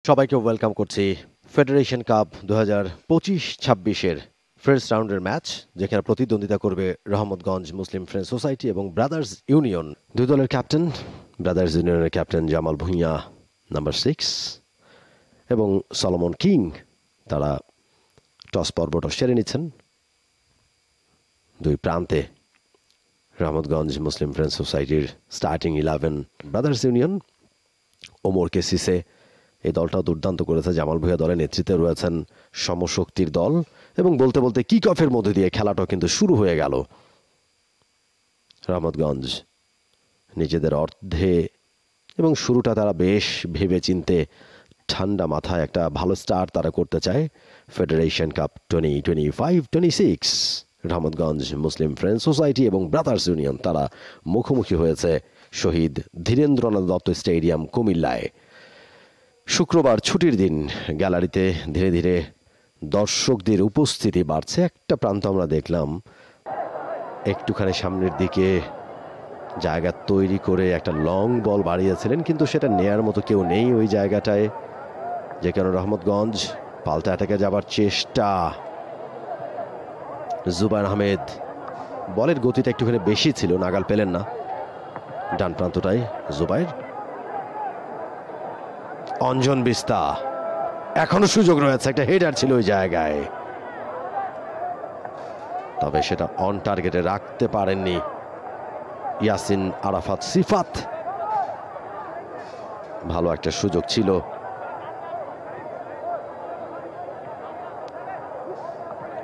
সবাইকে ওয়েলকাম করছি federation cup 2025-26-এর first রাউন্ডের ম্যাচ, যেখানে প্রতিদ্বন্দ্বিতা করবে রহমতগঞ্জ মুসলিম ফ্রেন্ডস সোসাইটি এবং ব্রাদার্স ইউনিয়ন। দুই দলের ক্যাপ্টেন, ব্রাদার্স ইউনিয়নের ক্যাপ্টেন জামাল ভুঁইয়া নাম্বার 6 এবং সলোমন কিং, তারা টস পর্বটা সেরে নিচ্ছেন। দুই প্রান্তে রহমতগঞ্জ মুসলিম ফ্রেন্ডস সোসাইটির স্টার্টিং 11 ব্রাদার্স ইউনিয়ন। ওমর কেসিসে এই দলটাও দুর্দান্ত করেছে। জামাল ভুঁইয়া দলের নেতৃত্বে রয়েছেন সমশক্তির দল, এবং বলতে বলতে কিক অফের মধ্যে দিয়ে খেলাটাও কিন্তু শুরু হয়ে গেল। রহমতগঞ্জ নিজেদের অর্ধে এবং শুরুটা তারা বেশ ভেবে চিনতে ঠান্ডা মাথায় একটা ভালো স্টার্ট তারা করতে চায়। ফেডারেশন কাপ 2025-26 রহমতগঞ্জ মুসলিম ফ্রেন্ডস সোসাইটি এবং ব্রাদার্স ইউনিয়ন তারা মুখোমুখি হয়েছে শহীদ ধীরেন্দ্রনাথ দত্ত স্টেডিয়াম কুমিল্লায়। শুক্রবার ছুটির দিন, গ্যালারিতে ধীরে ধীরে দর্শকদের উপস্থিতি বাড়ছে। একটা প্রান্ত আমরা দেখলাম একটুখানি সামনের দিকে জায়গা তৈরি করে একটা লং বল বাড়িয়েছিলেন, কিন্তু সেটা নেয়ার মতো কেউ নেই ওই জায়গাটায়, যে কারণে রহমতগঞ্জ পাল্টা অ্যাটাকে যাবার চেষ্টা। জুবায়ের আহমেদ, বলের গতিটা একটুখানি বেশি ছিল, নাগাল পেলেন না ডান প্রান্তটায় জুবায়ের। অঞ্জন বিস্তা, এখনো সুযোগ রয়েছে, একটা হেডার ছিল ওই জায়গায়, তবে সেটা অন টার্গেটে রাখতে পারেননি ইয়াসিন আরাফাত সিফাত। ভালো একটা সুযোগ ছিল,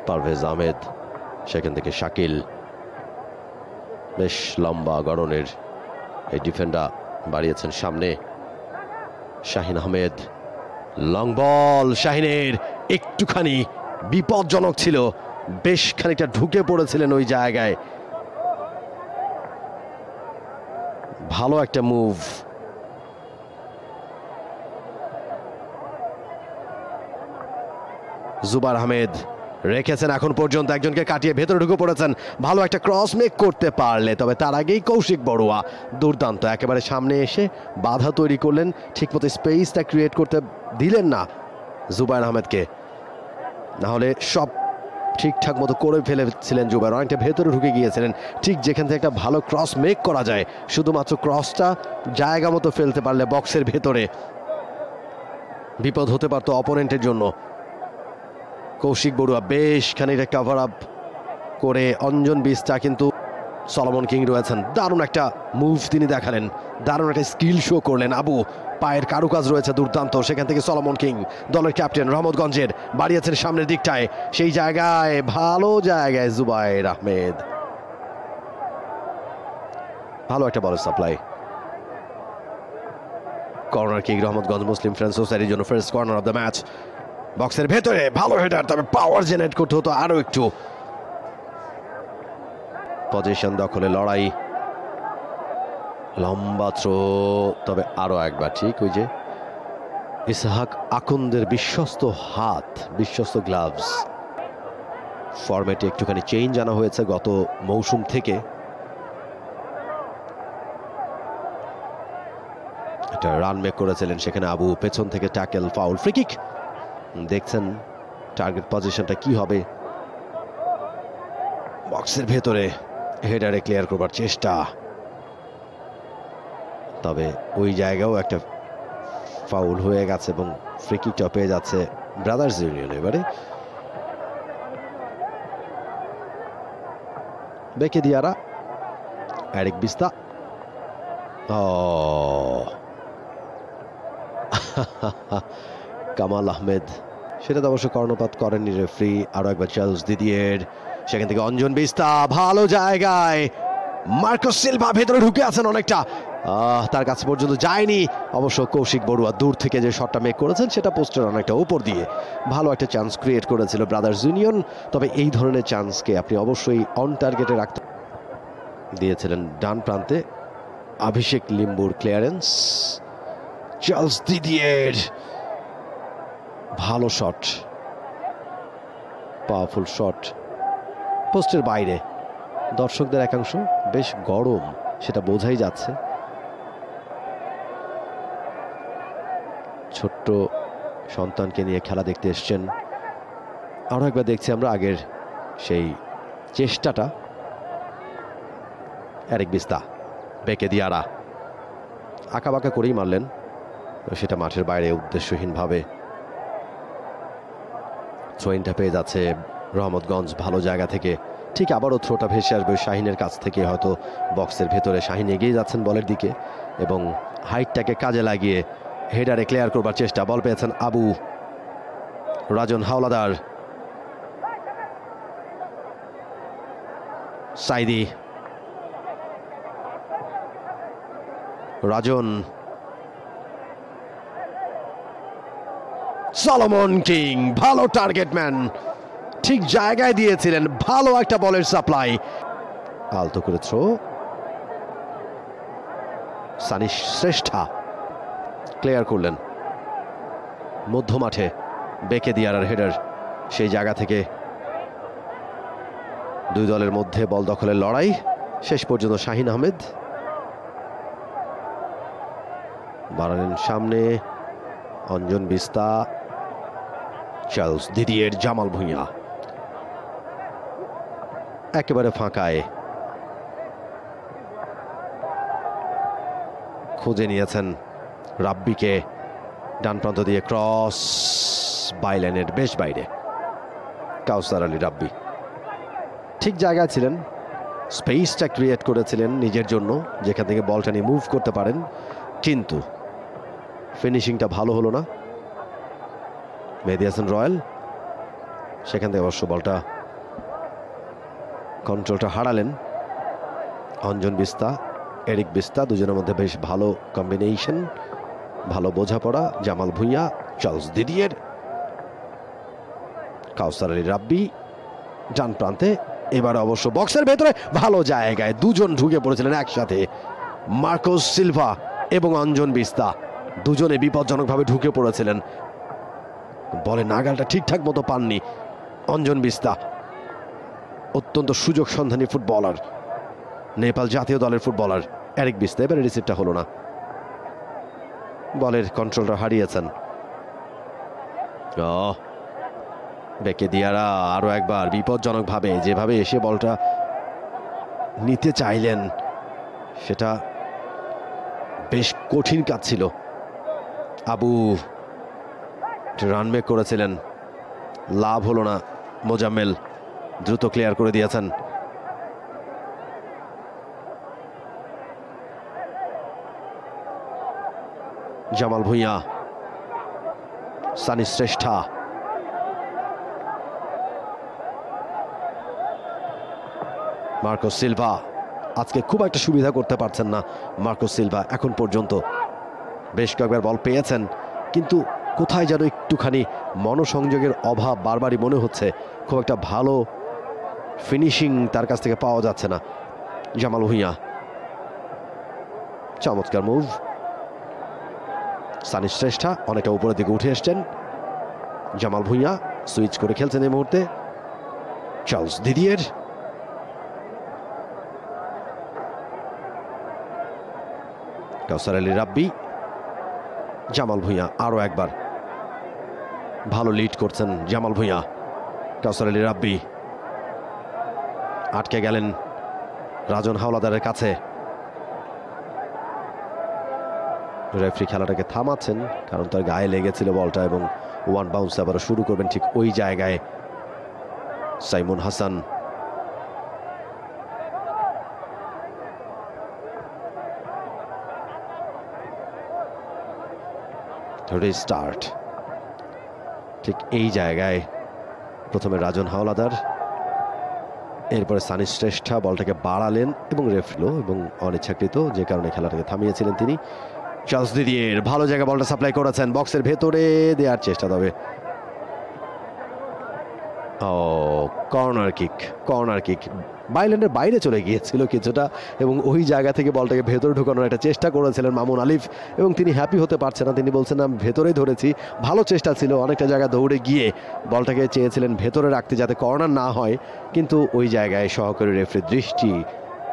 পারভেজ আহমেদ, সেখান থেকে শাকিল, বেশ লম্বা গড়নের এই ডিফেন্ডার বাড়িয়েছেন সামনে। শাহিন আহমেদ, লং বল শাহিনের, একটুখানি বিপজ্জনক ছিল, বেশ খানিকটা ঢুকে পড়েছিলেন ওই জায়গায়। ভালো একটা মুভ। জুবায়ের আহমেদ রেখেছেন এখন পর্যন্ত, একজনকে কাটিয়ে ভেতরে ঢুকে পড়েছেন। ভালো একটা ক্রস মেক করতে পারলে, তবে তার আগেই কৌশিক বড়ুয়া দুর্দান্ত একেবারে সামনে এসে বাধা তৈরি করলেন, ঠিকমতো স্পেসটা ক্রিয়েট করতে দিলেন না জুবায়ের আহমেদকে, নাহলে সব ঠিকঠাক মতো করে ফেলেছিলেন জুবায়ের। অনেকটা ভেতরে ঢুকে গিয়েছিলেন, ঠিক যেখান থেকে একটা ভালো ক্রস মেক করা যায়, শুধুমাত্র ক্রসটা জায়গা মতো ফেলতে পারলে বক্সের ভেতরে বিপদ হতে পারতো অপোনেন্টের জন্য। কৌশিক বড়ুয়া বেশ খানিকটা কাভার আপ করে অঞ্জন বিস্তা, কিন্তু সলোমন কিং রয়েছেন, দারুণ একটা মুভ তিনি দেখালেন, দারুণ একটা স্কিল শো করলেন। আবু পায়ের কারুকাজ রয়েছে দুর্দান্ত, সেখান থেকে সলোমন কিং দলের ক্যাপ্টেন রহমতগঞ্জের বাড়িয়েছেন সামনের দিকটায়, সেই জায়গায় ভালো জায়গায় জুবায়ের আহমেদ, ভালো একটা বলের সাপ্লাই। কর্নার কিক রহমতগঞ্জ মুসলিম ফ্রেন্ডস সোসাইটির জন্য, first corner of the match. বক্সের ভেতরে ভালো হেডার, তবে পাওয়ার জেনারেট করতে হতো আরো একটু। পজিশন দখলে লড়াই, লম্বা থ্রো, তবে আরো একবার ঠিক ওই যে ইসহাক আকুন্দের বিশ্বস্ত হাত, বিশ্বস্ত গ্লাভস। ফরম্যাটে একটুখানি চেঞ্জ আনা হয়েছে গত মৌসুম থেকে। একটা রান মেক করেছিলেন সেখানে আবু, পেছন থেকে ট্যাকেল, ফাউল, ফ্রি কিক। দেখছেন টার্গেট পজিশনটা কি হবে। বক্সের ভেতরে হেডারে ক্লিয়ার করবার চেষ্টা, তবে ওই জায়গাও একটা ফাউল হয়ে গেছে এবং ফ্রি কিকটা পেয়ে যাচ্ছে ব্রাদার্স ইউনিয়ন। এবারে বেকে দিয়ারা, এরিক বিস্তা, কামাল আহমেদ, সেটা তো অবশ্য কর্ণপাত করেননি রেফারি। আরো একবার চার্লস দিদিয়ের, সেখান থেকে অঞ্জন বিস্তা, ভালো জায়গায় মার্কোস সিলভা ভেতরে ঢুকে আছেন অনেকটা, তার কাছে পর্যন্ত যায়নি। অবশ্য কৌশিক বড়ুয়া দূর থেকে যে শটটা মেক করেছেন সেটা পোস্টের অনেকটা উপর দিয়ে ভালো একটা চান্স ক্রিয়েট করেছিল ব্রাদার্স ইউনিয়ন, তবে এই ধরনের চান্সকে আপনি অবশ্যই অন টার্গেটে রাখতে দিয়েছিলেন। ডান প্রান্তে অভিষেক লিম্বুর ক্লিয়ারেন্স, চার্লস দিদিয়ের ভালো শট, পাওয়ারফুল শট, পোস্টের বাইরে। দর্শকদের একাংশ বেশ গরম, সেটা বোঝাই যাচ্ছে। ছোট্ট সন্তানকে নিয়ে খেলা দেখতে এসছেন। আরও একবার দেখছি আমরা আগের সেই চেষ্টাটা। এরিক বিস্তা, বেকে দিয়ারা আঁকাবাঁকা করেই মারলেন, সেটা মাঠের বাইরে উদ্দেশ্যহীনভাবে। থ্রোইনটা পেয়ে যাচ্ছে রহমতগঞ্জ ভালো জায়গা থেকে। ঠিক আবারও থ্রোটা ভেসে আসবে শাহিনের কাছ থেকে, হয়তো বক্সের ভেতরে শাহিন এগিয়ে যাচ্ছেন বলের দিকে এবং হাইটটাকে কাজে লাগিয়ে হেডারে ক্লিয়ার করবার চেষ্টা। বল পেয়েছেন আবু রাজন হাওলাদার। সাইদি, রাজন, সলোমন কিং, ভালো টার্গেট ম্যান, ঠিক জায়গায় দিয়েছিলেন, ভালো একটা বলের সাপ্লাই। আলতো করে থ্রো, সানি শ্রেষ্ঠা ক্লিয়ার করলেন মধ্য মাঠে। বেকে দিয়ারার হেডার, সেই জায়গা থেকে দুই দলের মধ্যে বল দখলের লড়াই। শেষ পর্যন্ত শাহিন আহমেদ বাড়ালেন সামনে, অঞ্জন বিস্তা, চার্লস দিদিয়ের, জামাল ভুঁইয়া একেবারে ফাঁকায় খুঁজে নিয়েছেন রাব্বিকে, ডান প্রান্ত দিয়ে ক্রস, বাইলাইনের বেশ বাইরে। কাউসার আলী রাব্বি ঠিক জায়গায় ছিলেন, স্পেসটা ক্রিয়েট করেছিলেন নিজের জন্য, যেখান থেকে বলটা নিয়ে মুভ করতে পারেন, কিন্তু ফিনিশিংটা ভালো হলো না। মেহেদী হাসান রয়্যাল সেখান থেকে অবশ্য বলটা কন্ট্রোলটা হারালেন। অঞ্জন বিস্তা, এরিক বিস্তা, দুজনের মধ্যে বেশ ভালো কম্বিনেশন, ভালো বোঝাপড়া। জামাল ভুঁইয়া, চার্লস দিদিয়ের, কাউসার আলী রাব্বি ডান প্রান্তে। এবার অবশ্য বক্সের ভেতরে ভালো জায়গায় দুজন ঢুকে পড়েছিলেন একসাথে, মার্কোস সিলভা এবং অঞ্জন বিস্তা, দুজনে বিপজ্জনকভাবে ঢুকে পড়েছিলেন। বলে নাগালটা ঠিকঠাক মতো পাননি অঞ্জন বিস্তা, অত্যন্ত সুযোগ সন্ধানী ফুটবলার, নেপাল জাতীয় দলের ফুটবলার এরিক বিস্তা। এবারে রিসিভটা হলো না, বলের কন্ট্রোলটা হারিয়েছেন। বেকে দিয়ারা আরো একবার বিপজ্জনকভাবে যেভাবে এসে বলটা নিতে চাইলেন, সেটা বেশ কঠিন কাজ ছিল। আবু রানমেক করেছিলেন, লাভ হলো না। মোজাম্মেল দ্রুত ক্লিয়ার করে দিয়েছেন। জামাল ভুঁইয়া, সানি শ্রেষ্ঠা, মার্কোস সিলভা। আজকে খুব একটা সুবিধা করতে পারছেন না মার্কোস সিলভা এখন পর্যন্ত। বেশ কয়েকবার বল পেয়েছেন, কিন্তু কোথায় যেন একটুখানি মনোসংযোগের অভাব বারবারই মনে হচ্ছে। খুব একটা ভালো ফিনিশিং তার কাছ থেকে পাওয়া যাচ্ছে না। জামাল ভুঁইয়া, চমৎকার মুভ। সানি শ্রেষ্ঠা অনেকটা উপরের দিকে উঠে এসছেন। জামাল ভুঁইয়া সুইচ করে খেলছেন এই মুহূর্তে। চার্লস দিদিয়ের, কাউসার আলী রাব্বি, জামাল ভুঁইয়া আরো একবার ভালো লিড করছেন জামাল ভুঁইয়া। কাউসার আলী রাব্বি আটকে গেলেন রাজন হাওলাদারের কাছে। রেফারি খেলাটাকে থামাচ্ছেন, কারণ তার গায়ে লেগেছিল বলটা, এবং ওয়ান বাউন্স আবারও শুরু করবেন ঠিক ওই জায়গায় সাইমুন হাসান। রিস্টার্ট ঠিক এই জায়গায়, প্রথমে রাজন হাওলাদার, এরপরে সানি শ্রেষ্ঠা বলটাকে বাড়ালেন এবং রেফারি এবং অনিচ্ছাকৃত, যে কারণে খেলাটাকে থামিয়েছিলেন তিনি। চার্লস দিদিয়ের ভালো জায়গায় বলটা সাপ্লাই করেছেন, বক্সের ভেতরে দেওয়ার চেষ্টা, তবে কর্নার কিক বাইল্যান্ডের বাইরে চলে গিয়েছিল কিছুটা, এবং ওই জায়গা থেকে বলটাকে ভেতরে ঢোকানোর একটা চেষ্টা করেছিলেন মামুন আলিফ, এবং তিনি হ্যাপি হতে পারছেন না। তিনি বলছেন আমি ভেতরেই ধরেছি, ভালো চেষ্টা ছিল, অনেকটা জায়গা দৌড়ে গিয়ে বলটাকে চেয়েছিলেন ভেতরে রাখতে যাতে কর্নার না হয়, কিন্তু ওই জায়গায় সহকারী রেফারির দৃষ্টি,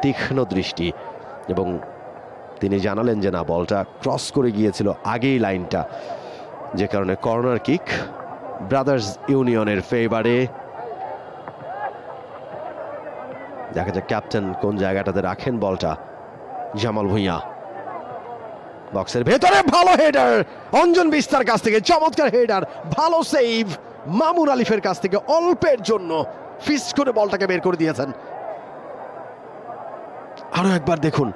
তীক্ষ্ণ দৃষ্টি, এবং তিনি জানালেন যে না, বলটা ক্রস করে গিয়েছিল আগেই লাইনটা, যে কারণে কর্নার কিক ব্রাদার্স ইউনিয়নের ফেভারে। দেখা যাক ক্যাপ্টেন কোন জায়গাটাতে রাখেন বলটা। জামাল ভুঁইয়া বক্সের ভেতরে ভালো হেডার অঞ্জন বিস্তার কাছ থেকে, চমৎকার হেডার, ভালো সেভ মামুন আলিফের কাছ থেকে, অল্পের জন্য ফিস্ট করে বলটাকে বের করে দিয়েছেন। আরো একবার দেখুন,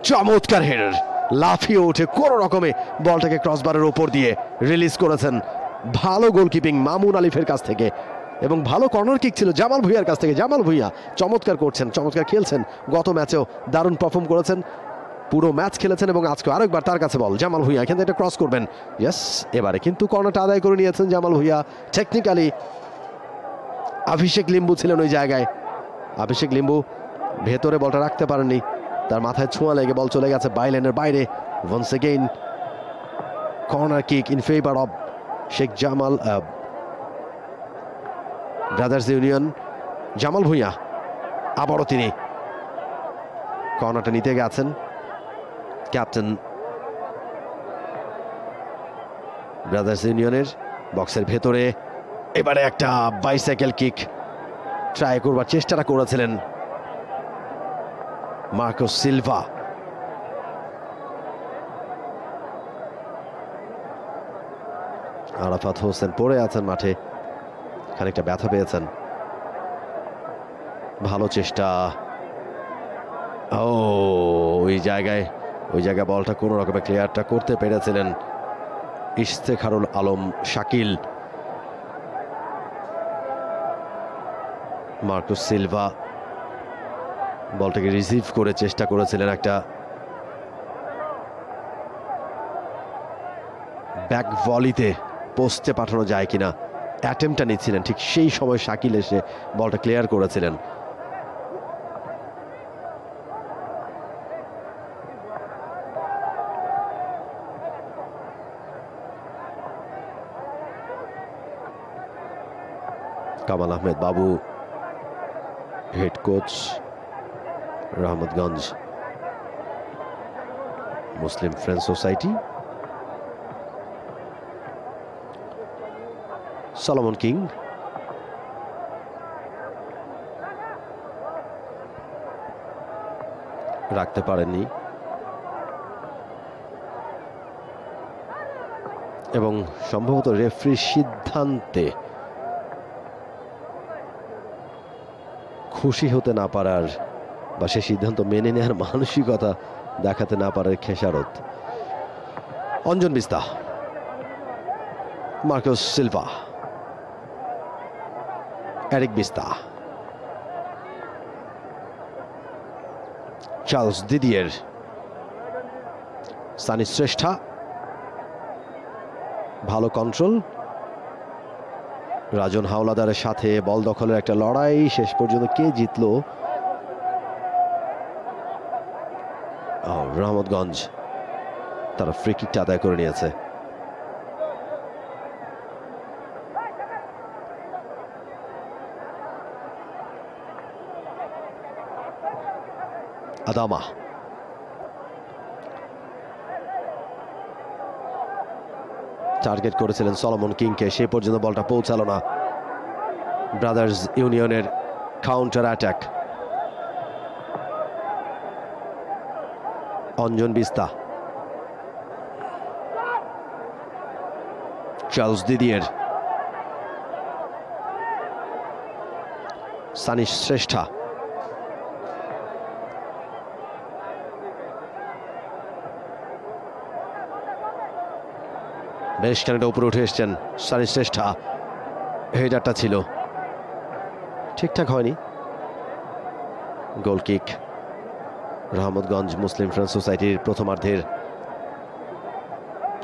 চমৎকার হেডার, লাফিয়ে উঠে কোন রকমে বলটাকে ক্রসবারের ওপর দিয়ে রিলিজ করেছেন। ভালো গোলকিপিং মামুন আলিফের কাছ থেকে এবং ভালো কর্নার কিক ছিল জামাল ভুঁইয়ার কাছ থেকে। জামাল ভুঁইয়া চমৎকার করছেন, চমৎকার খেলছেন, গত ম্যাচেও দারুণ পারফর্ম করেছেন, পুরো ম্যাচ খেলেছেন এবং আজকে আরেকবার তার কাছে বল। জামাল ভুঁইয়া এখান থেকে এটা ক্রস করবেন, ইয়েস, এবারে কিন্তু কর্নারটা আদায় করে নিয়েছেন জামাল ভুঁইয়া। টেকনিক্যালি অভিষেক লিম্বু ছিলেন ওই জায়গায়, অভিষেক লিম্বু ভেতরে বলটা রাখতে পারেননি, তার মাথায় ছোঁয়া লেগে বল চলে গেছে বাইলাইনের বাইরে। Once again corner kick in favour of Sheikh Jamal, brothers union. Jamal Bhuiyan আবারও তিনি কর্নারটা নিতে গেছেন, ক্যাপ্টেন ব্রাদার্স ইউনিয়নের। বক্সের ভেতরে এবারে একটা বাইসাইকেল কিক ট্রাই করবার চেষ্টাটা করেছিলেন মার্কোস সিলভা। আরাফাত হোসেন পড়ে আছেন মাঠে, খানিকটা ব্যথা পেয়েছেন। ভালো চেষ্টা, ওই জায়গায় বলটা কোনো রকমের ক্লিয়ারটা করতে পেরেছিলেন ইশতেখারুল আলম শাকিল। মার্কোস সিলভা বলটাকে রিসিভ করে চেষ্টা করেছিলেন একটা ব্যাক ভলিতে পোস্টে পাঠানো যায় কিনা অ্যাটেম্পটা নিচ্ছিলেন, ঠিক সেই সময় শাকিল এসে বলটা ক্লিয়ার করেছিলেন। কামাল আহমেদ বাবু, হেড কোচ রহমতগঞ্জ মুসলিম ফ্রেন্ডস সোসাইটি। সলোমন কিং রাখতে পারেননি এবং সম্ভবত রেফারির সিদ্ধান্তে খুশি হতে না পারার বা সে সিদ্ধান্ত মেনে নেওয়ার মানসিকতা দেখাতে না পারার খেসারত। Anjan Bista, Marcos Silva, Eric Bista, Charles Didier, Sunny Shrestha, ভালো কন্ট্রোল, রাজন হাওলাদারের সাথে বল দখলের একটা লড়াই, শেষ পর্যন্ত কে জিতলো? রহমতগঞ্জ তারা ফ্রি কিকটা আদায় করে নিয়েছে। আদামা টার্গেট করেছিলেন সলোমন কিংকে, সে পর্যন্ত বলটা পৌঁছালো না। ব্রাদার্স ইউনিয়নের counter attack. Anjan Bista, Charles Didier, Sunny Shrestha, বেশ খানিকটা উপরে উঠে এসছেন সানি শ্রেষ্ঠা। হেডারটা ছিল ঠিকঠাক হয়নি। গোল কিক রহমতগঞ্জ মুসলিম ফ্রেন্ডস সোসাইটির প্রথমার্ধের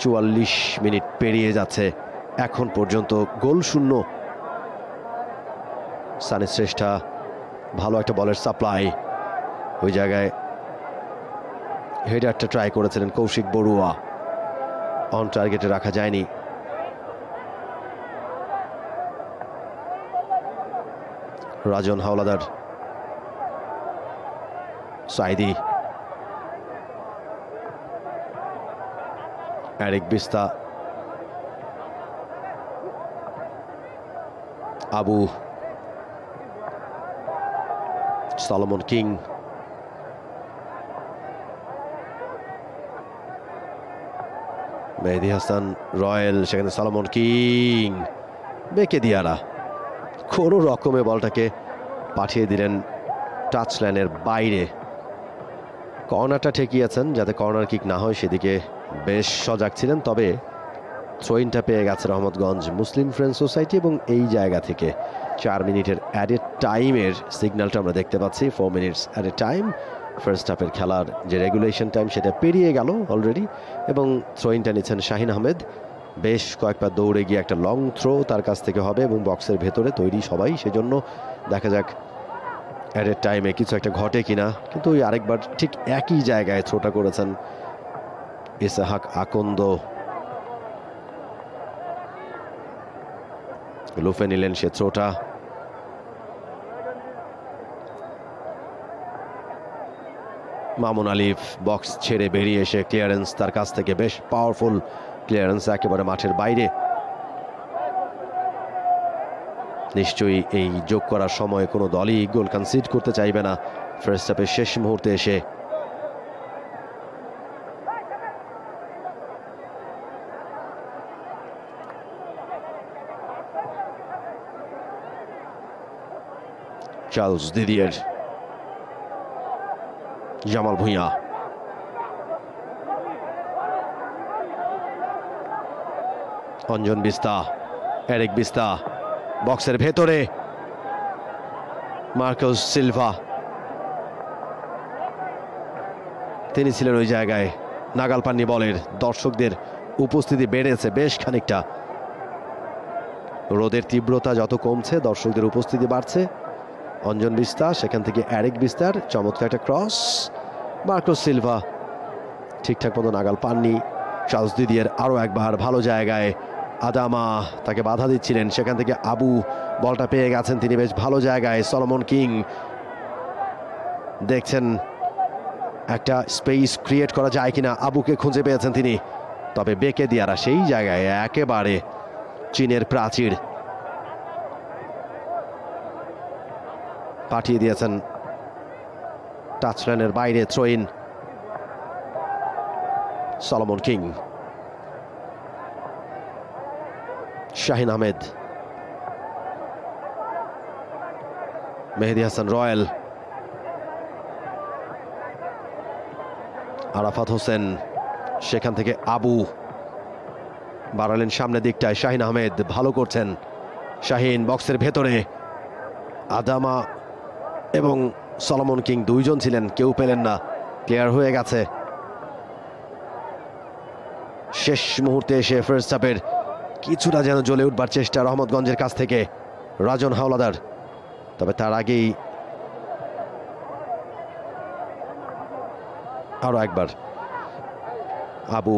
44 মিনিট পেরিয়ে যাচ্ছে, এখন পর্যন্ত গোল শূন্য। সানি শ্রেষ্ঠা ভালো একটা বলের সাপ্লাই, ওই জায়গায় হেডারটা ট্রাই করেছিলেন কৌশিক বড়ুয়া, অন টার্গেটে রাখা যায়নি। Rajon Howlader, Saidi, Eric Bista, Abu, Solomon King, Mehedi Hasan Royel, সেখানে সলোমন কিং, বেকে দিয়ারা কোনো রকমে বলটাকে পাঠিয়ে দিলেন টাচ লাইনের বাইরে। কর্নারটা ঠেকিয়েছেন যাতে কর্নার কিক না হয়, সেদিকে বেশ সজাগ ছিলেন। তবে থ্রোইনটা পেয়ে গেছে রহমতগঞ্জ মুসলিম ফ্রেন্ডস সোসাইটি, এবং এই জায়গা থেকে 4 মিনিটের অ্যাডেড টাইমের সিগন্যালটা আমরা দেখতে পাচ্ছি। 4 মিনিটস অ্যাডেড টাইম, ফার্স্ট হাফের খেলার যে রেগুলেশন টাইম সেটা পেরিয়ে গেল অলরেডি। এবং থ্রোইনটা নিচ্ছেন শাহিন আহমেদ, বেশ কয়েকবার দৌড়ে গিয়ে একটা লং থ্রো তার কাছ থেকে হবে এবং বক্সের ভেতরে তৈরি সবাই, সেজন্য দেখা যাক অ্যাডেড টাইমে কিছু একটা ঘটে কিনা। কিন্তু ওই আরেকবার ঠিক একই জায়গায় থ্রোটা করেছেন ইসহাক আকন্দ, লুফে নিলেন সে থ্রোটা। মামুন আলিফ বক্স ছেড়ে বেরিয়ে এসে ক্লিয়ারেন্স তার কাছ থেকে, বেশ পাওয়ারফুল ক্লিয়ারেন্স একেবারে মাঠের বাইরে। নিশ্চয়ই এই যোগ করার সময় কোনো দলই গোল কনসিড করতে চাইবে না ফার্স্ট হাফের শেষ মুহূর্তে এসে। Charles Didier, Jamal Bhuiyan, Anjan Bista, Eric Bista বক্সের ভেতরে, মার্কোস সিলভা, তিনি ছিলেন ওই জায়গায়, নাগাল পাননি বলের। দর্শকদের উপস্থিতি বেড়েছে বেশ খানিকটা, রোদের তীব্রতা যত কমছে দর্শকদের উপস্থিতি বাড়ছে। অঞ্জন বিস্তা, সেখান থেকে এরিক বিস্তার চমৎকার একটা ক্রস, মার্কোস সিলভা ঠিকঠাক মতো নাগাল পাননি। চার্লস দিদিয়ের আরও একবার ভালো জায়গায়, আদামা তাকে বাধা দিচ্ছিলেন, সেখান থেকে আবু বলটা পেয়ে গেছেন, তিনি বেশ ভালো জায়গায়। সলোমন কিং দেখছেন একটা স্পেস ক্রিয়েট করা যায় কিনা, আবুকে খুঁজে পেয়েছেন তিনি। তবে বেকে দিয়ারা সেই জায়গায় একেবারে চীনের প্রাচীর পাঠিয়ে দিয়েছেন টাচলাইনের বাইরে। Throw in Solomon King, Shahin Ahmed, Mehedi Hasan Royel, Arafat Hossain, সেখান থেকে আবু বাড়ালেন সামনের দিকটায়। শাহিন আহমেদ ভালো করছেন, শাহিন বক্সের ভেতরে, আদামা এবং সলোমন কিং দুইজন ছিলেন, কেউ পেলেন না, ক্লিয়ার হয়ে গেছে। শেষ মুহূর্তে এসে ফার্স্ট হাফের কিছুটা যেন জ্বলে উঠবার চেষ্টা রহমতগঞ্জের কাছ থেকে রাজন হাওলাদার। তবে তার আগেই আরো একবার আবু,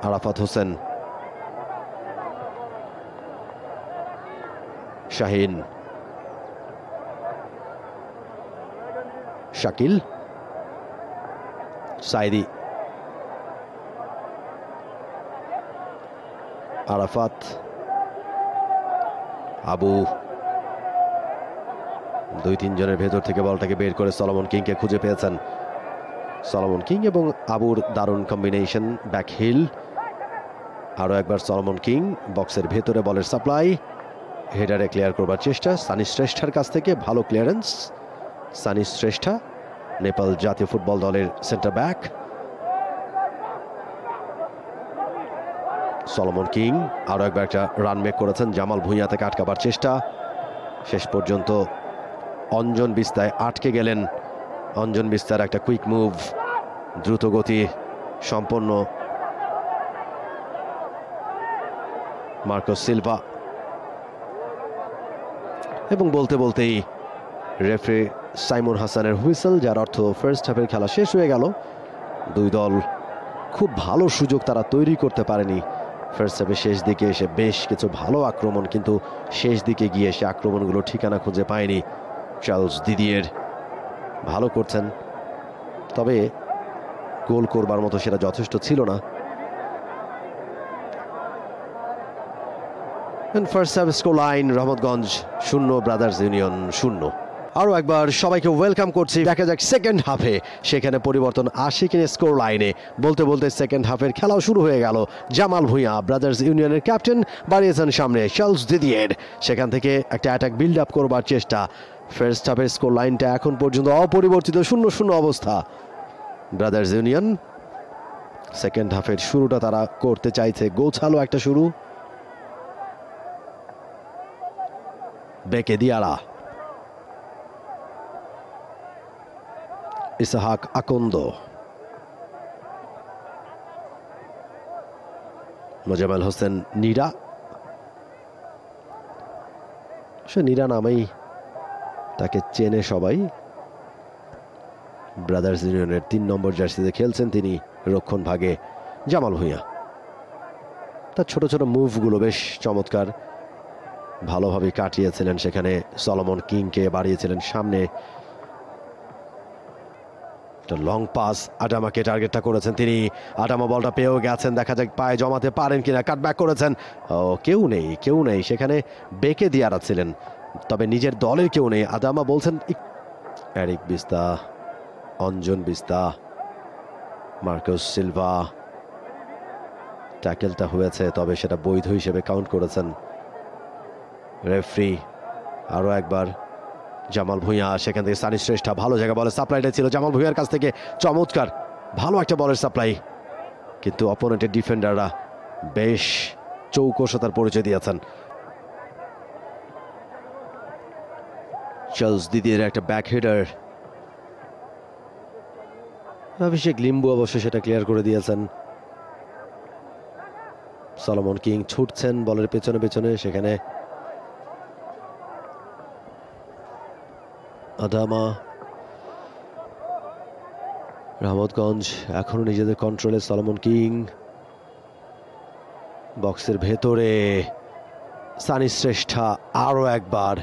আরাফাত হোসেন, শাহিন, শাকিল, সাইদি, আরাফাত, আবু, 2-3 জনের ভেতর থেকে বলটাকে বের করে সলোমন কিংকে খুঁজে পেয়েছেন। সলোমন কিং এবং আবুর দারুণ কম্বিনেশন, ব্যাক হিল, আরো একবার সলোমন কিং বক্সের ভেতরে বলের সাপ্লাই, হেডারে ক্লিয়ার করবার চেষ্টা সানি শ্রেষ্ঠার কাছ থেকে, ভালো ক্লিয়ারেন্স। সানি শ্রেষ্ঠা নেপাল জাতীয় ফুটবল দলের সেন্টার ব্যাক। সলোমন কিং আরো একবার একটা রান মেক করেছেন, জামাল ভুঁইয়া থেকে আটকাবার চেষ্টা, শেষ পর্যন্ত অঞ্জন বিস্তায় আটকে গেলেন। অঞ্জন বিস্তার একটা কুইক মুভ, দ্রুত গতি সম্পন্ন মার্কোস সিলভা, এবং বলতে বলতেই রেফারি সাইমন হাসানের হুইসেল, যার অর্থ ফার্স্ট হাফের খেলা শেষ হয়ে গেল। দুই দল খুব ভালো সুযোগ তারা তৈরি করতে পারেনি ফার্স্ট হাফের শেষ দিকে এসে, বেশ কিছু ভালো আক্রমণ, কিন্তু শেষ দিকে গিয়ে সে আক্রমণগুলো ঠিকানা খুঁজে পায়নি। চার্লস দিদিয়ের ভালো করছেন, তবে গোল করবার মতো সেটা যথেষ্ট ছিল না। First half score line Rahmatganj 0, brothers union 0। আরও একবার সবাইকে ওয়েলকাম করছি। দেখা যাক সেকেন্ড হাফে সেখানে পরিবর্তন আসে কিনা স্কোর লাইনে। বলতে বলতে সেকেন্ড হাফের খেলাও শুরু হয়ে গেল। জামাল ভুঁইয়া ব্রাদার্স ইউনিয়নের ক্যাপ্টেন বাড়িয়েছেন সামনে চার্লস দিদিয়ের, সেখান থেকে একটা অ্যাটাক বিল্ড আপ করবার চেষ্টা। ফার্স্ট হাফের স্কোর লাইনটা এখন পর্যন্ত অপরিবর্তিত 0-0 অবস্থা। ব্রাদার্স ইউনিয়ন সেকেন্ড হাফের শুরুটা তারা করতে চাইছে গোছালো একটা শুরু। বেকে দিয়ারা, ইসাহাক আকন্দ, মোজাম্মেল হোসেন নীরা। সে নীরা নামেই তাকে চেনে সবাই। ব্রাদার্স ইউনিয়নের 3 নম্বর জার্সিতে খেলছেন তিনি রক্ষণ ভাগে। জামাল ভুঁইয়া, তার ছোট ছোট মুভগুলো বেশ চমৎকার, ভালোভাবে কাটিয়েছিলেন সেখানে। সলোমন কিংকে বাড়িয়েছিলেন সামনে। লং পাস, আডামাকে টার্গেটটা করেছেন তিনি। আডামা বলটা পেয়েও গেছেন, দেখা যাক পায়ে জমাতে পারেন কিনা। কাটব্যাক করেছেন, কেউ নেই সেখানে। বেকে দিয়ারা ছিলেন, তবে নিজের দলের কেউ নেই। আদামা বলছেন এরিক বিস্তা, অঞ্জন বিস্তা, মার্কাস সিলভা। ট্যাকেলটা হয়েছে, তবে সেটা বৈধ হিসেবে কাউন্ট করেছেন রেফারি। আরও একবার জামাল ভুঁইয়া, সেখান থেকে সানি শ্রেষ্ঠা। ভালো জায়গা বলের সাপ্লাইটা ছিল জামাল ভুঁইয়ার কাছ থেকে, চমৎকার ভালো একটা বলের সাপ্লাই। কিন্তু অপোনেন্টের ডিফেন্ডাররা বেশ চৌকসতার পরিচয় দিয়েছেন। চার্লস দিদির একটা ব্যাক হেডার, অভিষেক লিম্বু অবশ্য সেটা ক্লিয়ার করে দিয়েছেন। সলোমন কিং ছুটছেন বলের পেছনে পেছনে, সেখানে আদামা। রহমতগঞ্জ এখনো নিজেদের কন্ট্রোলে। সলোমন কিং বক্সের ভেতরে, সানি শ্রেষ্ঠা আরও একবার।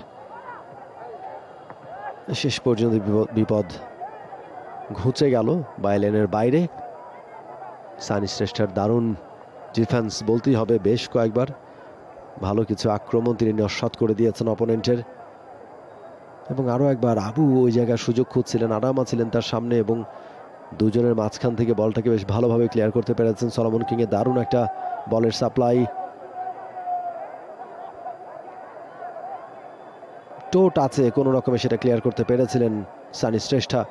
শেষ পর্যন্ত বিপদ ঘুচে গেল বাইলেনের বাইরে। সানি শ্রেষ্ঠার দারুণ ডিফেন্স বলতেই হবে, বেশ কয়েকবার ভালো কিছু আক্রমণ তিনি নস্যাৎ করে দিয়েছেন অপোনেন্টের। এবং আরও একবার আবু ওই জায়গায় সুযোগ খুঁজছিলেন, আডামা ছিলেন তার সামনে, এবং দুজনের মাঝখান থেকে বলটাকে বেশ ভালোভাবে ক্লিয়ার করতে পেরেছেন সলোমন কিং এর দারুণ একটা বলের সাপ্লাই। টোট আছে কোনো রকমে সেটা ক্লিয়ার করতে পেরেছিলেন সানি শ্রেষ্ঠা।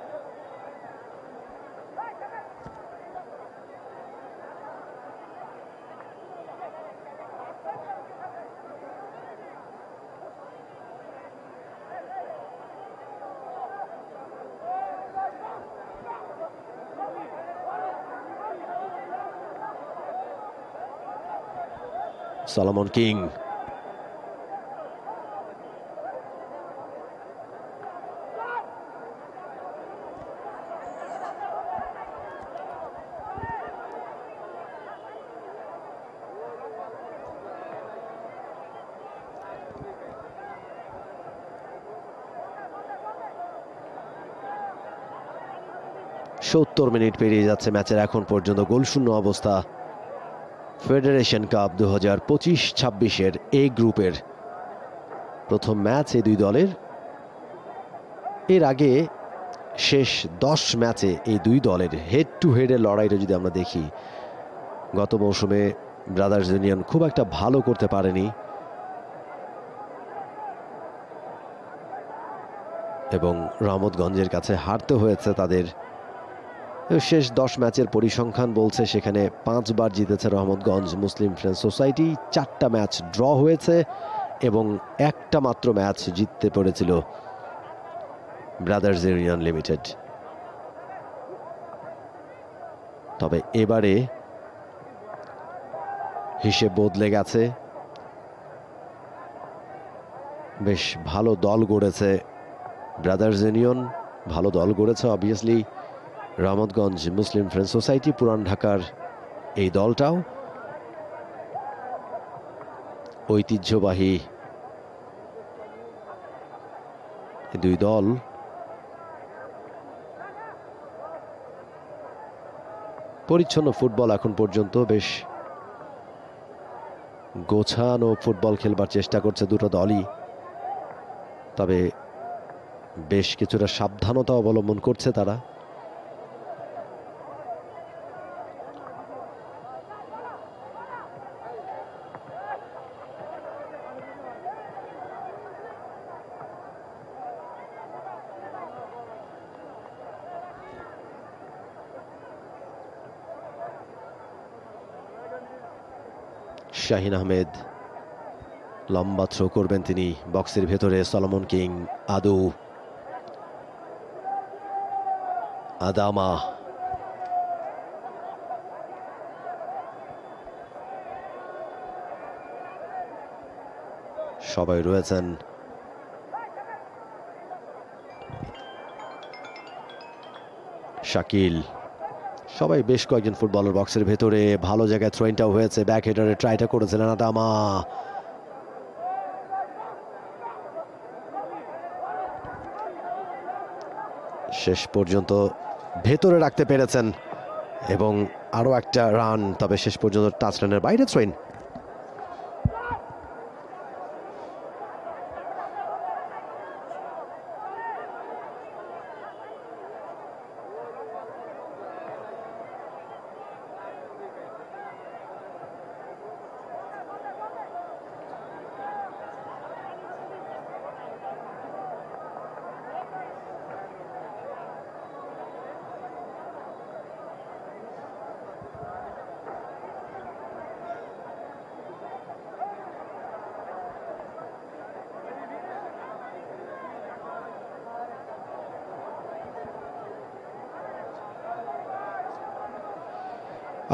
সলোমন কিং, সত্তর মিনিট পেরিয়ে যাচ্ছে ম্যাচের এখন পর্যন্ত, গোলশূন্য অবস্থা। ফেডারেশন কাপ 2025-26 এ গ্রুপের প্রথম ম্যাচ এই দুই দলের। এর আগে শেষ 10 ম্যাচে এই দুই দলের হেড টু হেডের লড়াইটা যদি আমরা দেখি, গত মৌসুমে ব্রাদার্স ইউনিয়ন খুব একটা ভালো করতে পারেনি, এবং রহমতগঞ্জের কাছে হারতে হয়েছে তাদের। শেষ 10 ম্যাচের পরিসংখ্যান বলছে সেখানে 5 বার জিতেছে রহমতগঞ্জ মুসলিম ফ্রেন্ডস সোসাইটি, 4টা ম্যাচ ড্র হয়েছে এবং একটা মাত্র ম্যাচ জিততে পেরেছিল ব্রাদার্স ইউনিয়ন লিমিটেড। তবে এবারে হিসেব বদলে গেছে, বেশ ভালো দল গড়েছে ব্রাদার্স ইউনিয়ন, ভালো দল গড়েছে অবভিয়াসলি রহমতগঞ্জ মুসলিম ফ্রেন্ডস সোসাইটি, পুরান ঢাকার এই দলটাও ঐতিহ্যবাহী দুই দল। পরিচ্ছন্ন ফুটবল এখন পর্যন্ত, বেশ গোছানো ফুটবল খেলবার চেষ্টা করছে দুটো দলই, তবে বেশ কিছুটা সাবধানতা অবলম্বন করছে তারা। শাহিন আহমেদ লম্বা থ্রো করবেন তিনি, বক্সের ভেতরে সলোমন কিং, আদু, আদামা, সবাই রয়েছেন। শাকিল, সবাই বেশ কয়েকজন ফুটবলার বক্সের ভেতরে। ভালো জায়গায় থ্রোইনটাও হয়েছে, ব্যাক হেডারে ট্রাইটা করেছিলেন আদামা। শেষ পর্যন্ত ভেতরে রাখতে পেরেছেন এবং আরো একটা রান, তবে শেষ পর্যন্ত টাচ লাইনের বাইরে থ্রোইন।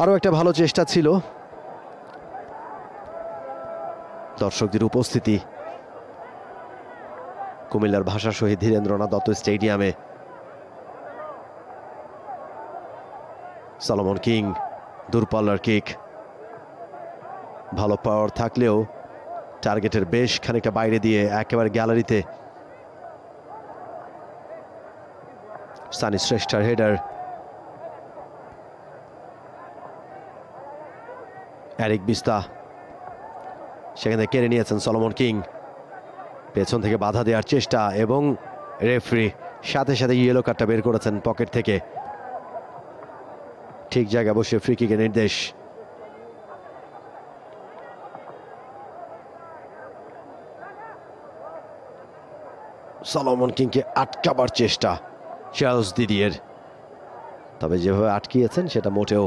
আরো একটা ভালো চেষ্টা ছিল, দর্শকদের উপস্থিতি কুমিল্লার ভাষা শহীদ ধীরেন্দ্রনাথ দত্ত স্টেডিয়ামে। সলোমন কিং, দূরপাল্লার কিক, ভালো পাওয়ার থাকলেও টার্গেটের বেশ খানিকটা বাইরে দিয়ে একেবারে গ্যালারিতে। সানি শ্রেষ্ঠার হেডার, এরিক বিস্তা সেখানে কেড়ে নিয়েছেন সলোমন কিং, পেছন থেকে বাধা দেওয়ার চেষ্টা এবং রেফারি সাথে সাথে ইয়েলো কার্ডটা বের করেছেন পকেট থেকে। ঠিক জায়গায় বসে ফ্রি কিকের নির্দেশ। সলোমন কিংকে আটকাবার চেষ্টা চার্লস দিদিয়ের, তবে যেভাবে আটকিয়েছেন সেটা মোটেও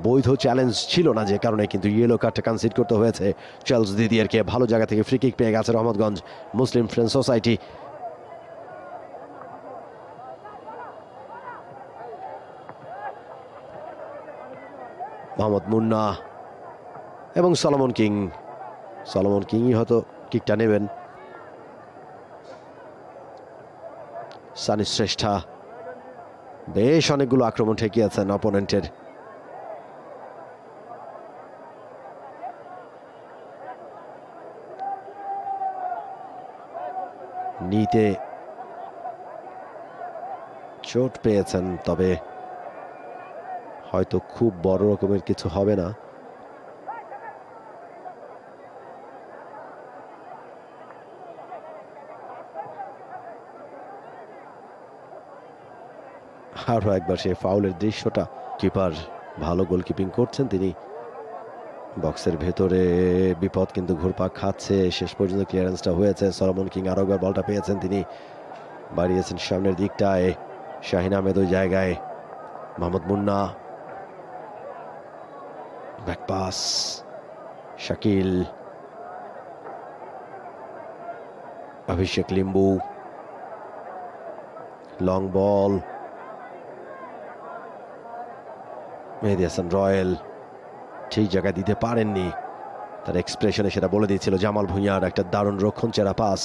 বৈধ চ্যালেঞ্জ ছিল না, যে কারণে কিন্তু ইয়েলো কার্ডটা কনসিড করতে হয়েছে চার্লস দিদিয়েরকে। ভালো জায়গা থেকে ফ্রি কিক পেয়ে গেছে রহমতগঞ্জ মুসলিম ফ্রেন্ডস সোসাইটি। মোহাম্মদ মুন্না এবং সলোমন কিংই হয়তো কিকটা নেবেন। সানি শ্রেষ্ঠা বেশ অনেকগুলো আক্রমণ ঠেকিয়েছেন অপোনেন্টের। নিতে চোট পেয়েছেন, তবে হয়তো খুব বড় রকমের কিছু হবে না। আরো একবার সে ফাউলের দৃশ্যটা, কিপার ভালো গোলকিপিং করছেন তিনি। বক্সের ভেতরে বিপদ কিন্তু ঘুরপাক খাচ্ছে, শেষ পর্যন্ত ক্লিয়ারেন্সটা হয়েছে। সলোমন কিং আরো একবার বলটা পেয়েছেন, তিনি বাড়িয়েছেন সামনের দিকটায়। শাহিন আহমেদ ওই জায়গায়, মোহাম্মদ মুন্না, ব্যাক পাস, শাকিল, অভিষেক লিম্বু, লং বল, মেহেদী হাসান রয়েল ঠিক জায়গায় দিতে পারেননি, তার এক্সপ্রেশনে সেটা বলে দিয়েছিল। জামাল ভুঁইয়ার একটা দারুণ রক্ষণ চেরা pass.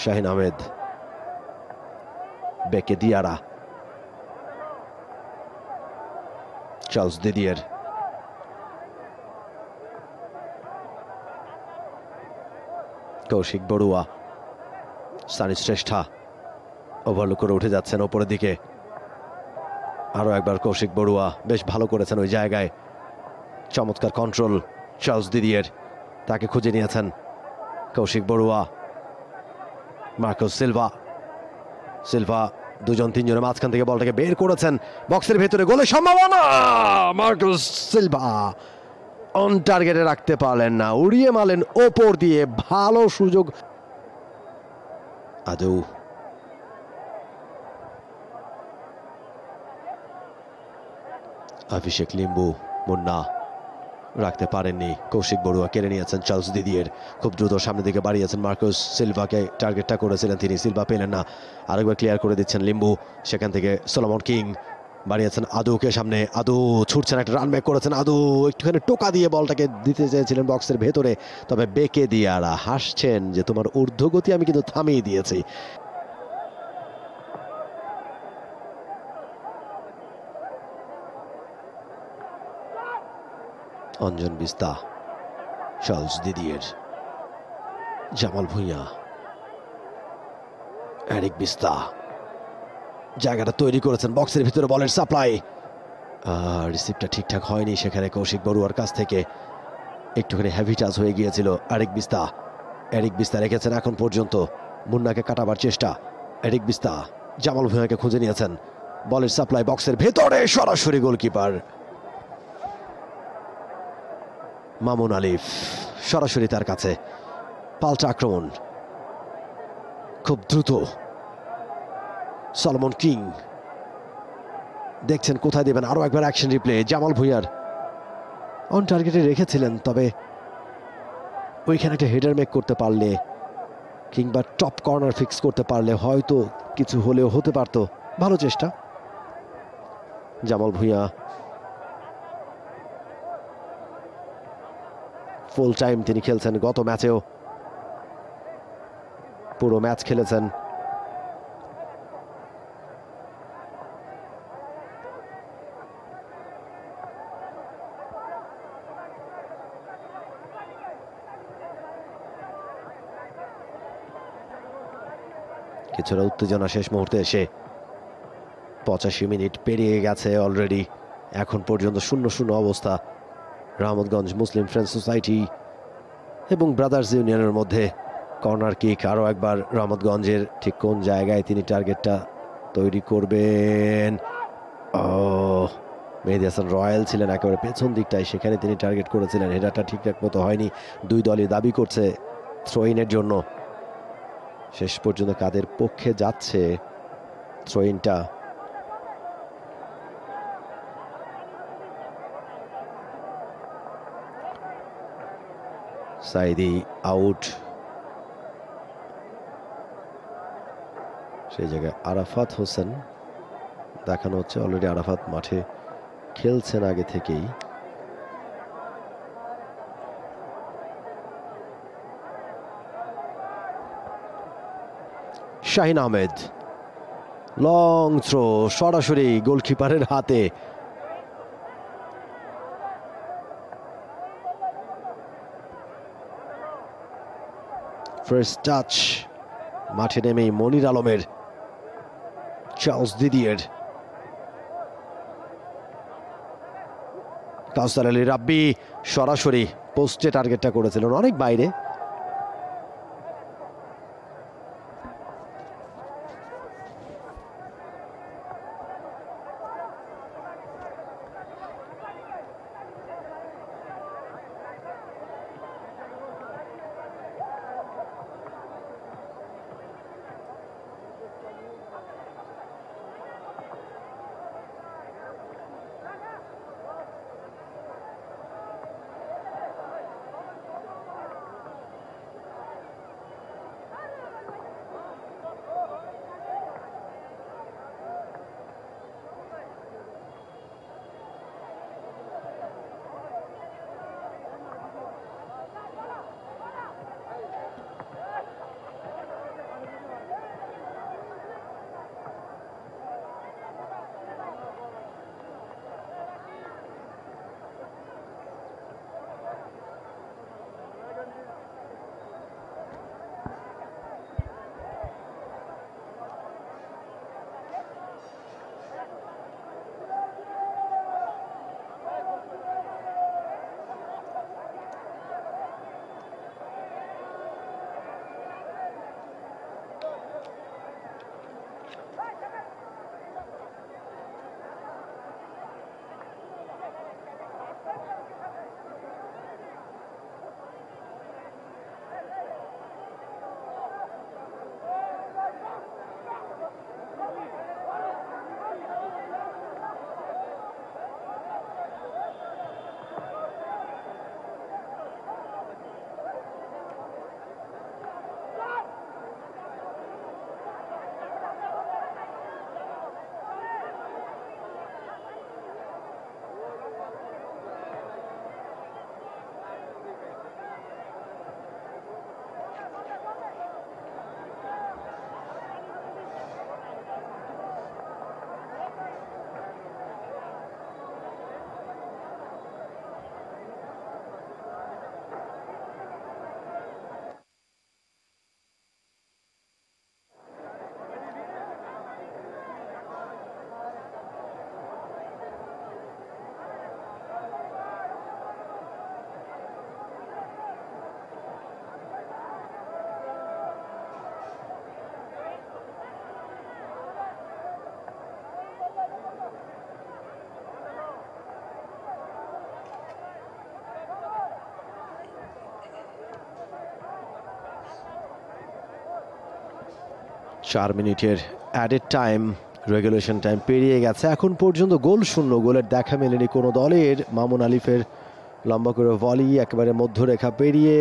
Shahin Ahmed, Beke Diarra, Charles Didier, Koushik Barua, Sunny Shrestha, overlook করে উঠে যাচ্ছেন ওপরের দিকে। আরও একবার কৌশিক বড়ুয়া বেশ ভালো করেছেন ওই জায়গায়, চমৎকার কন্ট্রোল চার্লস দিদিয়ের, তাকে খুঁজে নিয়েছেন Koushik Barua. Marcus Silva, Silva দুজন তিনজনের মাঝখান থেকে বলটাকে বের করেছেন, বক্সের ভেতরে গোলের সম্ভাবনা। মার্কাস সিলভা অন টার্গেটে রাখতে পারলেন না, উড়িয়ে মারলেন ওপর দিয়ে, ভালো সুযোগ। আদৌ অভিষেক লিম্বু, মুন্না রাখতে পারেননি, কৌশিক বড়ুয়া কেড়ে নিয়েছেন চার্লস দিদিয়ের, খুব দ্রুত সামনের দিকে বাড়িয়েছেন, মার্কাস সিলভাকে টার্গেটটা করেছিলেন তিনি, সিলভা পেলেন না, আরেকবার ক্লিয়ার করে দিচ্ছেন লিম্বু, সেখান থেকে সলোমন কিং বাড়িয়েছেন আদুকে সামনে, আদু ছুটছেন, একটা রান ব্যাক করেছেন, আদু একটুখানি টোকা দিয়ে বলটাকে দিতে চেয়েছিলেন বক্সের ভেতরে, তবে বেঁকে দিয়ারা হাসছেন যে তোমার ঊর্ধ্বগতি আমি কিন্তু থামিয়ে দিয়েছি। Anjan Bista, Charles Didier, Jamal Bhuiyan, Eric Bista জায়গাটা তৈরি করেছেন, বক্সের ভিতরে বলের সাপ্লাই, রিসিভটা ঠিকঠাক হয়নি সেখানে কৌশিক বড়ুয়ার কাছ থেকে, একটুখানি হেভি টাচ হয়ে গিয়েছিল। এরিক বিস্তা, এরিক বিস্তা রেখেছেন এখন পর্যন্ত, মুন্নাকে কাটাবার চেষ্টা, এরিক বিস্তা জামাল ভুঁইয়াকে খুঁজে নিয়েছেন, বলের সাপ্লাই বক্সের ভেতরে, সরাসরি গোলকিপার মামুন আলিফ, সরাসরি তার কাছে, পাল্টা আক্রমণ খুব দ্রুত। সলোমন কিং দেখছেন কোথায় দেবেন, আরো একবার অ্যাকশন রিপ্লে, জামাল ভুঁইয়ার অন টার্গেটে রেখেছিলেন, তবে ওইখানে একটা হেডার মেক করতে পারলে কিংবা টপ কর্নার ফিক্স করতে পারলে হয়তো কিছু হলেও হতে পারত। ভালো চেষ্টা জামাল ভুঁইয়া, ফুল টাইম তিনি খেলছেন, গত ম্যাচেও পুরো ম্যাচ খেলেছেন। কিছুটা উত্তেজনা শেষ মুহূর্তে এসে, 85 মিনিট পেরিয়ে গেছে অলরেডি, এখন পর্যন্ত 0-0 অবস্থা রহমতগঞ্জ মুসলিম ফ্রেন্ডস সোসাইটি এবং ব্রাদার্স ইউনিয়নের মধ্যে। কর্নার কিক আরও একবার রহমতগঞ্জের, ঠিক কোন জায়গায় তিনি টার্গেটটা তৈরি করবেন, মেহেদী হাসান রয়্যাল ছিলেন একেবারে পেছন দিকটায়, সেখানে তিনি টার্গেট করেছিলেন, হেডারটা ঠিকঠাক মতো হয়নি, দুই দলই দাবি করছে থ্রোইনের জন্য, শেষ পর্যন্ত কাদের পক্ষে যাচ্ছে থ্রোইনটা। সাইদি আউট, সেই জায়গায় আরাফাত হোসেন দেখানো হচ্ছে, অলরেডি আরাফাত মাঠে খেলছেন আগে থেকেই। শাহিন আহমেদ, লং থ্রো সরাসরি গোলকিপারের হাতে, ফার্স্ট টাচ মাঠে নেমেই মনির আলমের, চার্লস দিদিয়ের, কাউসার আলী রাব্বি সরাসরি পোস্টে টার্গেটটা করেছিলেন, অনেক বাইরে। 4 মিনিটের অ্যাডেড টাইম, রেগুলেশন টাইম পেরিয়ে গেছে। এখন পর্যন্ত গোল শূন্য, গোলের দেখা মেলেনি কোনো দলের। মামুন আলিফের লম্বা করে ভলি একেবারে মধ্যরেখা পেরিয়ে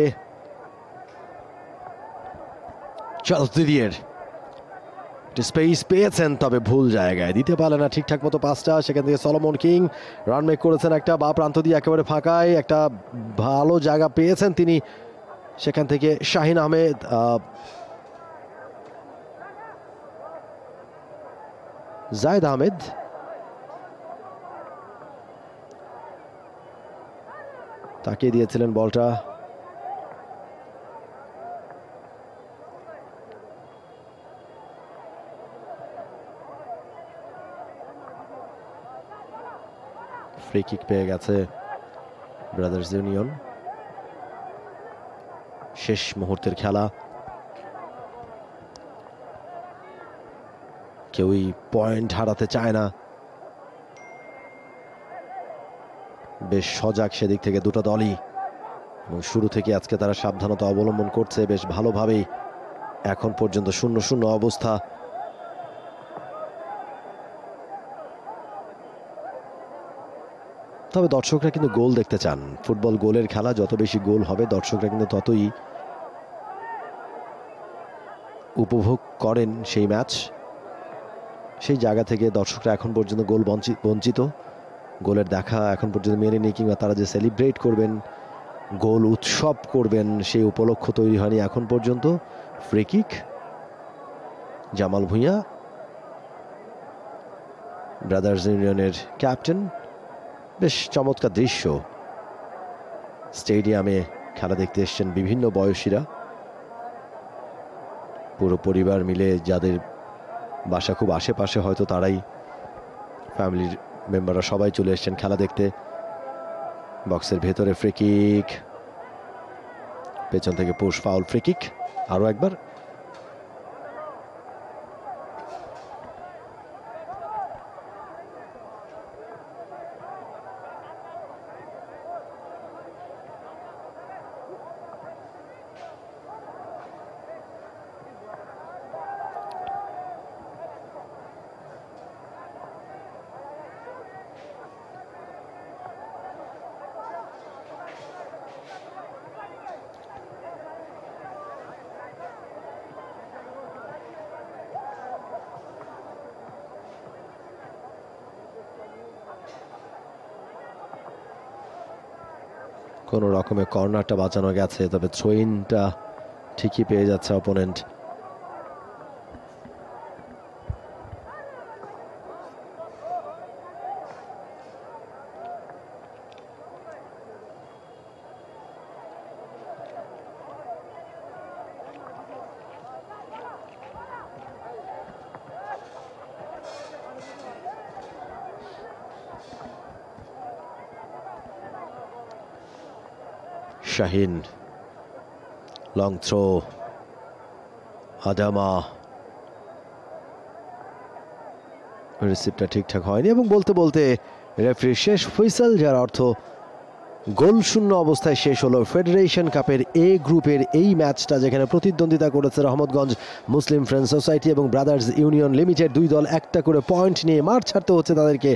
চার্লস দিদিয়ের স্পেস পেয়েছেন, তবে ভুল জায়গায় দিতে পারলেন না ঠিকঠাক মতো পাসটা। সেখান থেকে সলোমন কিং রান মেক করেছেন একটা বা প্রান্ত দিয়ে একেবারে ফাঁকায়, একটা ভালো জায়গা পেয়েছেন তিনি। সেখান থেকে শাহিন আহমেদ জায়েদ আহমেদ তাকিয়ে দিয়েছিলেন বলটা। ফ্রি কিক পেয়ে গেছে ব্রাদার্স ইউনিয়ন। শেষ মুহূর্তের খেলা, কেউই পয়েন্ট হারাতে চায় না। বেশ সজাগ সেদিক থেকে দুটো দলই, এবং শুরু থেকে আজকে তারা সাবধানতা অবলম্বন করছে বেশ ভালোভাবেই। এখন পর্যন্ত 0-0 অবস্থা। তবে দর্শকরা কিন্তু গোল দেখতে চান। ফুটবল গোলের খেলা, যত বেশি গোল হবে দর্শকরা কিন্তু ততই উপভোগ করেন সেই ম্যাচ। সেই জায়গা থেকে দর্শকরা এখন পর্যন্ত গোল বঞ্চিত। গোলের দেখা এখন পর্যন্ত মেলেনি, কিংবা তারা যে সেলিব্রেট করবেন, গোল উৎসব করবেন, সেই উপলক্ষ তৈরি হয়নি এখন পর্যন্ত। Free kick, Jamal Bhuiyan brothers ইউনিয়নের ক্যাপ্টেন। বেশ চমৎকার দৃশ্য। স্টেডিয়ামে খেলা দেখতে এসছেন বিভিন্ন বয়সীরা, পুরো পরিবার মিলে, যাদের বাসা খুব আশেপাশে হয়তো তারাই, ফ্যামিলির মেম্বাররা সবাই চলে এসছেন খেলা দেখতে। বক্সের ভেতরে ফ্রি কিক, পেছন থেকে পুশ ফাউল, ফ্রি কিক আরো একবার। কোনো রকমের কর্নারটা বাঁচানো গেছে, তবে থ্রোইনটা ঠিকই পেয়ে যাচ্ছে অপোনেন্ট। শাহিন, লং থ্রো, আদামা, রিসিভটা ঠিকঠাক হয়নি, এবং বলতে বলতে রেফারির শেষ হুইসেল, যার অর্থ গোল শূন্য অবস্থায় শেষ হলো ফেডারেশন কাপের এ গ্রুপের এই ম্যাচটা, যেখানে প্রতিদ্বন্দ্বিতা করেছে রহমতগঞ্জ মুসলিম ফ্রেন্ডস সোসাইটি এবং ব্রাদার্স ইউনিয়ন লিমিটেড। দুই দল একটা করে পয়েন্ট নিয়ে মাঠ ছাড়তে হচ্ছে তাদেরকে।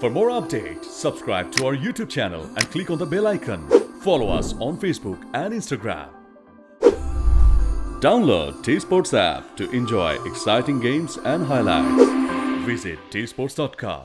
For more updates, subscribe to our YouTube channel and click on the bell icon. Follow us on Facebook and Instagram. Download T-Sports app to enjoy exciting games and highlights. Visit tsports.com.